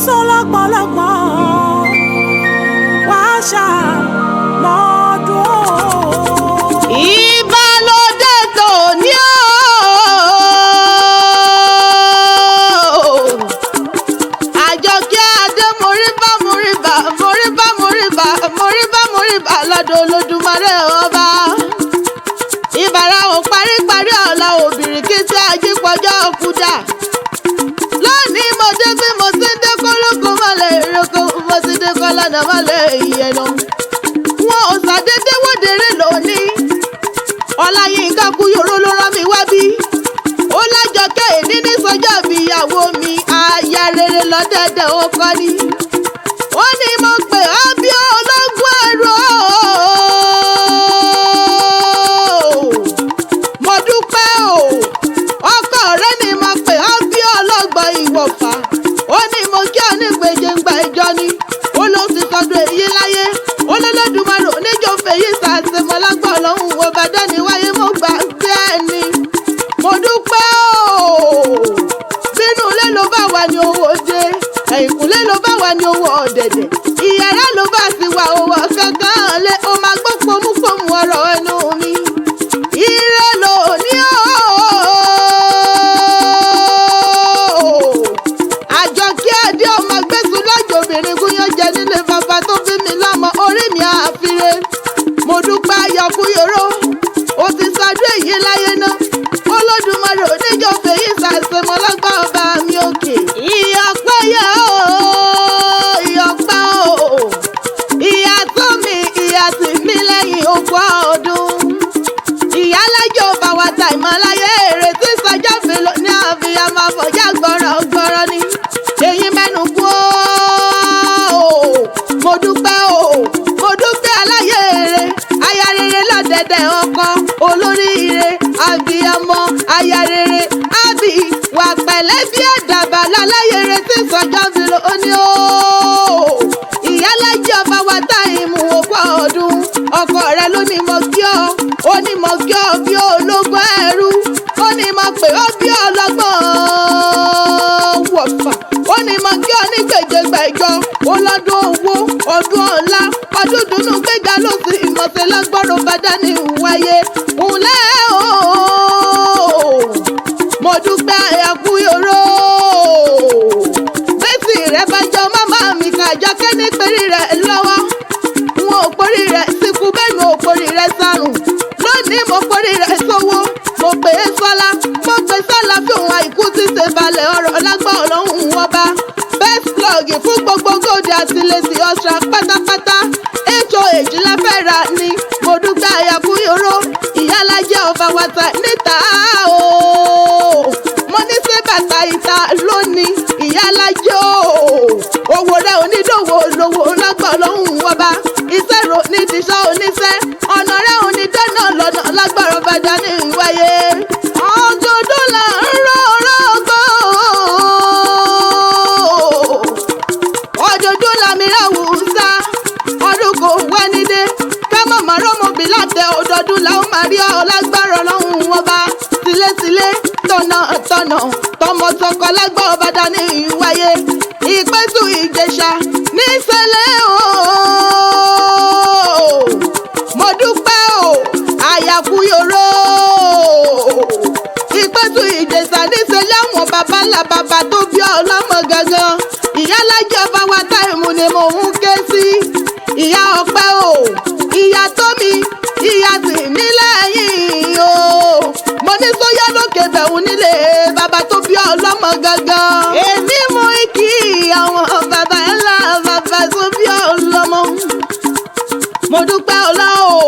sọ lọ́pọ̀lọpọ̀ wá ṣàmọ́dún. Ìbálòdé tòní o. Àjọkẹ́ Adé moríbá lọ́dọ̀ Olódùmarè ọba. Ìbàrà ò paríparí ọ̀la òbìrìkìtì ajípọ̀jọ́ kúdà. Lónìí mo dé bí mo ti dé kólókó má lè roko, mo ti dé kọ́ládà má lè yẹnu. Wọn ò ṣàdédé wòdèrè lónìí. Ọláyínká Kúyòrò ló rán mi wá bí. Ó lájọkẹ́ èní ní sọjọ́ bí ìyàwó mi, aya rere lọ́dẹ̀dẹ̀ ó kọ́ ni. Ó ní mo pè á bí ológun ẹ̀rọ. Mo dúpẹ́ o, ọkọ rẹ ni mo pè á bí ọlọ́gbọ́n ìwọ̀fà. Ó ní mo kí ọ ní gbèjèǹgbà ìjọ ni. Ó ló ti sọdún èyí láyé. Ó lọ́lọ́dúnmọ́rò oníjó fèyí sàṣemọ́lágbọ́ ọlọ́run wo bá dání wáyé mo gbà gbé ẹni. Mo dúpẹ́ o, bínú ilé ló bá wà ní owó dé, ẹ̀yìnkùlé ló bá wà ní owó ọ̀dẹ̀dẹ̀, ìyàrá ló bá sì wà owó kankan lé, ó máa gbọ́ pòmùpòmù ọ̀rọ̀ ẹnu mi. Ire lò ní o. Àjọkẹ́ Adé ọmọ gbẹ́sùn lájò obìnrin gúnyán jẹ nílé bàbá tó bí mi lọ́mọ, orí mi àfire. Mo dúpẹ́ ayọ̀ Kúyòrò, ó ti ṣàdún èyí láyé náà. Olódùmarè oníjó fèyí sàṣemọ́lágbá ọba mi òkè. Ìyọ̀pẹ́ yẹ o, ìyọ̀pẹ́ o, ìyá tó mi, ìyá tì mí lẹ́yìn ogún ọdún. Ìyálájẹ ọba wa ta ìmọ̀láyé èrè tí sọjọ́ fèlò ní àfihàn máa fọjá gbọ́rọ̀ ni. Èyí mẹ́nu kú o, mo dúpẹ́ o, mo dúpẹ́ aláyé èrè, aya rere lọ́dẹ̀dẹ̀ ọkọ, olóríire, abiyamọ, aya rere, àbí wà pẹ̀lẹ́ bí àdàbà láláyé èrè tí sọjọ́ fèlò ó ní o. Ìyálájẹ ọba wa ta ìmú ogún ọdún, ọkọ rẹ ló ní mo kí ọ, ó ní mo kí ọ bí ológun ẹrú, ó ní mo pè ọ bí ọlọ́gbọ́n wọ̀fà, ó ní mo kí ọ ní gbèjègbà ìjọ, ó lọ́dún owó, ọdún ọlá, ọdún dùnú gbéga ló sì ìmọ̀sẹ̀ lágbọ́rọ̀ bá dání wáyé. Ǹlẹ́ o, mo dúpẹ́ aya Kúyòrò. Bẹ́sì rẹ̀ bá jọ màmá mi kàjọkẹ́ ní pẹ̀lú rẹ̀ lọ́wọ́. Wọn ò porí rẹ̀ síkú bẹ́ẹ̀ ni ò porí rẹ̀ sárùn. Lónìí mo porí rẹ̀ sówó, mo pè é sọ́lá, mo pè sọ́lá fi òun àìkú ti ṣe balẹ̀ ọ̀rọ̀ lágbá ọlọ́run ọba. Best plug fún gbogbo gòdì àti lèsì ọ̀ṣà pátápátá. HOH la fẹ́ ra ni. Mo dúpẹ́ aya Kúyòrò, ìyálájẹ ọba wàtà níta o. Mo ní ṣé bàtà ìta lónìí, ìyálájẹ o. Owó rẹ̀ onídòwò lówó lágbá ọlọ́run ọba. Iṣẹ́ ro ní ìdíṣẹ́ oníṣẹ́, ọ̀nà rẹ̀ onídẹ́nà lọ́nà lágbára bàjá ní ìwáyé. Ọdọọdún là ń rọ́gbọ́, ọdọọdún làmìíràn wùsà, ọdún kò wẹ́nidé, ká má má rọ́mọbì látẹ ọdọọdún làwọn máa rí ọ lágbára ọlọ́run ọba. Tilétilé, tọ̀nà, tọmọtọkọ lágbá ọba dání ìwáyé. Ìpẹ́tù Ìjẹ̀ṣà níṣẹ́lẹ̀ o. Mo dúpẹ́ o, aya Kúyòrò. Ìpẹ́tù Ìjẹ̀ṣà níṣẹ́lẹ̀ àwọn bàbá ńlá bàbá tó bí ọlọ́mọ gangan. Ìyálájẹ ọba wa táìmù ni mò ń ké sí. Ìyá ọpẹ́ o, ìyá tómi, ìyá tì mí lẹ́yìn o. Mo ní sóyá lókè bẹ̀rù nílé bàbá tó bí ọlọ́mọ gangan. Èmi mú kí àwọn bàbá ńlá bàbá tó bí ọlọ́mọ. Mo dúpẹ́ ọlá o.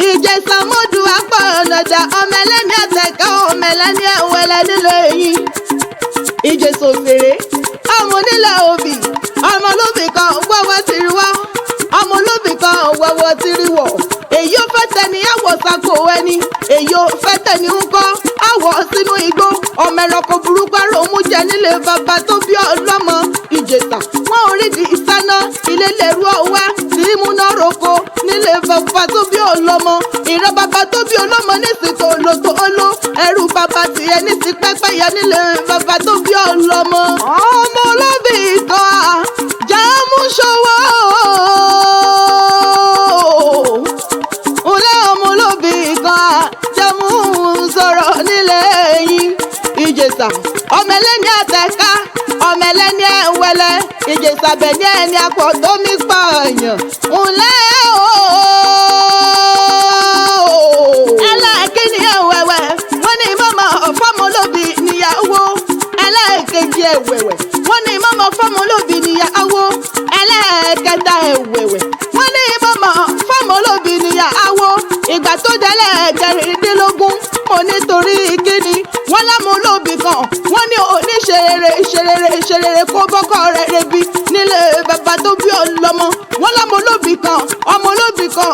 Ìjẹ̀ṣà mọ́dù apá ọ̀nàjà, ọmọ ẹlẹ́ni àtẹ̀kẹ́, ọmọ ẹlẹ́ni ẹ̀wẹ̀lẹ̀ nílé yìí. Ìjẹ̀ṣà òṣèré, ọmọ onílẹ̀ òbí, ọmọ olóbì kan wọ́wọ́ ti rí wá, ọmọ olóbì kan wọ́wọ́ ti rí wọ̀. Èyí ó fẹ́ tẹni àwọ̀ sako ẹni, èyí ó fẹ́ tẹni ń kọ́ àwọ̀ sínú igbó. Ọmọ ẹranko burúkú àrò mú jẹ nílé bàbá tó bí ọlọ́mọ. Ìjẹ̀ṣà wọn ò rí di ìsáná, ilé lẹ́rú ọwá tí múná roko nílé bàbá tó bí ọlọ́mọ. Ìran bàbá tó bí ọlọ́mọ ní ìsìnkú olóto oló, ẹrú bàbá tiẹ̀ ní ti pẹ́pẹ́yẹ nílé bàbá tó bí ọlọ́mọ. Ọmọ olóbì àyàpọ̀ tó mi pààyàn ńlẹ́ o. ẹlẹ́ẹ̀kíní ẹ̀wẹ̀wẹ̀ wọ́n ní mọ́mọ́ fọ́mọlóbì níyàwó. ẹlẹ́ẹ̀kejì ẹ̀wẹ̀wẹ̀ wọ́n ní mọ́mọ́ fọ́mọlóbì níyàwó. ẹlẹ́ẹ̀kẹta ẹ̀wẹ̀wẹ̀ wọ́n ní mọ́mọ́ fọ́mọlóbì níyàwó. ìgbà tó délẹ̀ kẹrìndínlógún mo nítorí kíni wọ́n lámúlòbí kan wọ́n ní oníṣerere kó bọ́kọ rẹ̀ rebi nílé bàbá tó bí ọlọ́mọ. wọ́n lámúlòbí kan ọmọlóbí kan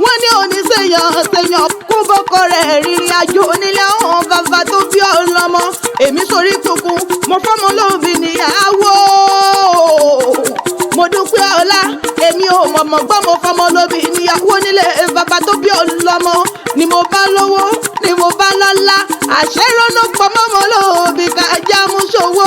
wọ́n ní oníṣèyàn kó bọ́kọ rẹ̀ rìnrìn àjò nílé àwọn bàbá tó bí ọlọ́mọ. èmi sórí kunkun mo fọ́mọlóbí níyàwó. mo dúpẹ́ ọlá èmi ò mọ̀mọ́ gbọ́ mo fọ́mọlóbí níyàwó nílé bàbá tó bí ọlọ́mọ. ni mo bá lówó ni mo bá lọ́lá àṣẹ́rọ́nà pọ́nmọ́mọ́lóbí ká jámú ṣòwò.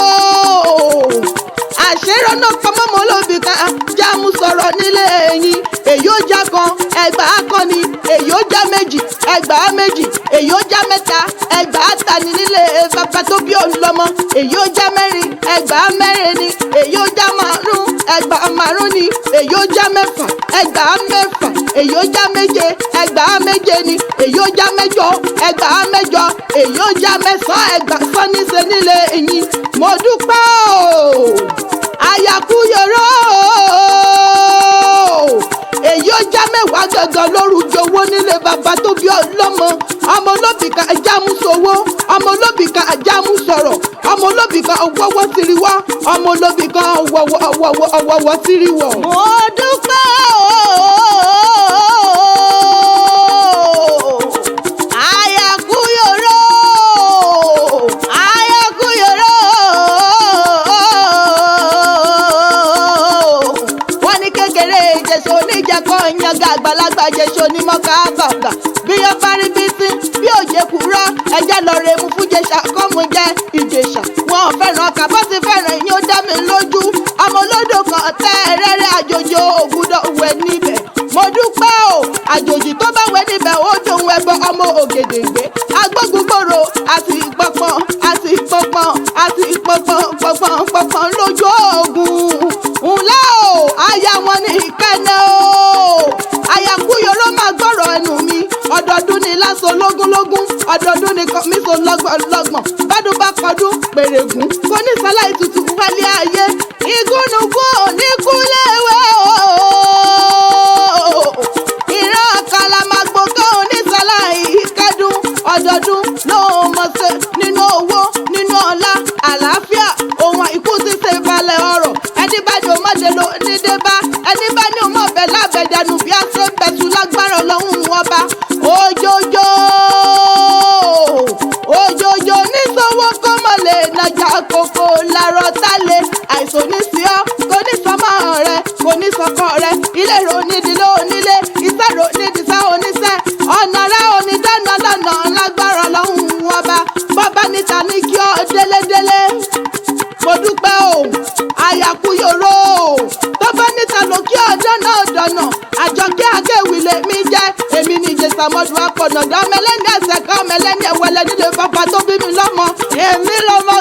àṣẹ́rọ́nà pọ́nmọ́mọ́lóbí ká jámú sọ̀rọ̀ nílé ẹ̀yìn. èyí ó já kan ẹgbàá kan ni èyí ó já méjì ẹgbàá méjì èyí ó já mẹ́ta ẹgbàá tani nílé bàbá tó bí ọlọ́mọ. èyí ó já mẹ́rin ẹgbàá mẹ́rin ni èyí ó já márùn ẹgbàá márùn ni èyí ó já mẹ́fà ẹgbàá mẹ́fà èyí ó já méje ẹgbàá méje ni èyí ó já mẹ́jọ ẹgbàá mẹ́jọ èyí ó já mẹ́sàn ẹgbàá sọ́níṣe nílé ẹ̀yìn. mo dúpẹ́ o àyàkúyọ̀rọ̀ èyí ó já mẹ́wàá gangan lórúkọ owó nílé bàbá tó bí ọlọ́mọ. ọmọ olóbì kan jámú sowó ọmọ olóbì kan jámú sọ̀rọ̀ ọmọ olóbì kan wọ́wọ́ tiriwọ́ ọmọ olóbì kan wọ́wọ́ tiriwọ́. mo dúpẹ́ yanga àgbàlagbà jẹsọ ní mọ́ká bàbà bí yọ bá rí bí sí bí òjè kúrọ́ ẹjẹ́ lọ rẹ mú fún jẹsà kọ́mú jẹ ìjẹsà wọn fẹ́ràn ọkà bó ti fẹ́ràn yín ó dá mi lójú ọmọ olódò kan tẹ́ ẹrẹ́rẹ́ àjòjì ògùdọ̀ wẹ̀ níbẹ̀. mo dúpẹ́ o àjòjì tó bá wẹ̀ níbẹ̀ ó dòun ẹbọ ọmọ Ògèdèngbé agbógungbòrò àti pọ̀pọ̀n lójú ogun ńlá o aya wọn ní ìkẹ́nẹ́ o. àyàkúyọ̀rọ̀ máa gbọ́rọ̀ ẹnu mi ọdọọdún ni lásán lógúnlógún ọdọọdún ni kọ́mísọ lọ́gbọ̀nlọ́gbọ̀n bádùn bá kọdún pèrègùn kò ní sáláì tutù wálé ayé igúnnugún òní kúléwé o. ìran àkàlà máa gbogbo òní sáláì kẹ́dùn ọdọọdún ló mọ̀ ṣe nínú owó nínú ọlá àlàáfíà ohun àìkú ti ṣe balẹ̀ ọ̀rọ̀ ẹni bá ní o má dé ló ní dé bá ẹni bá ní o mọ̀ bẹ́ẹ̀ lábẹ́dẹ́nu bí a ṣe ń bẹ̀tù lágbára ọlọ́run ọba. òjòjò níṣòwò kọ́mọ̀lẹ̀ nàjà kòkò làrọ̀ tálẹ̀ àìsàn ní sí ọ́ kò ní sọmọ rẹ kò ní sọkọ rẹ ilé ro nídìílé onílé iṣẹ́ ro nídìíṣẹ́ oníṣẹ́ ọ̀nà rẹ onídàáná lọ́nà lágbára ọlọ́run ọba bọ́bá níta ní kí ọ délédélé. mo dúpẹ́ o àyàkúyọ̀rọ̀ o tó bá níta ló kí ọjọ́ náà dọ̀nà àjọkẹ́ akéwì lèmi jẹ́ èmi ní ìjẹsàmọ́dún akọ̀nàdá mẹlẹ́ni ẹ̀sẹ̀ kan mẹlẹ́ni ẹ̀wẹ̀lẹ̀ nílé bàbá tó bí mi lọ́mọ èmi lọ́mọ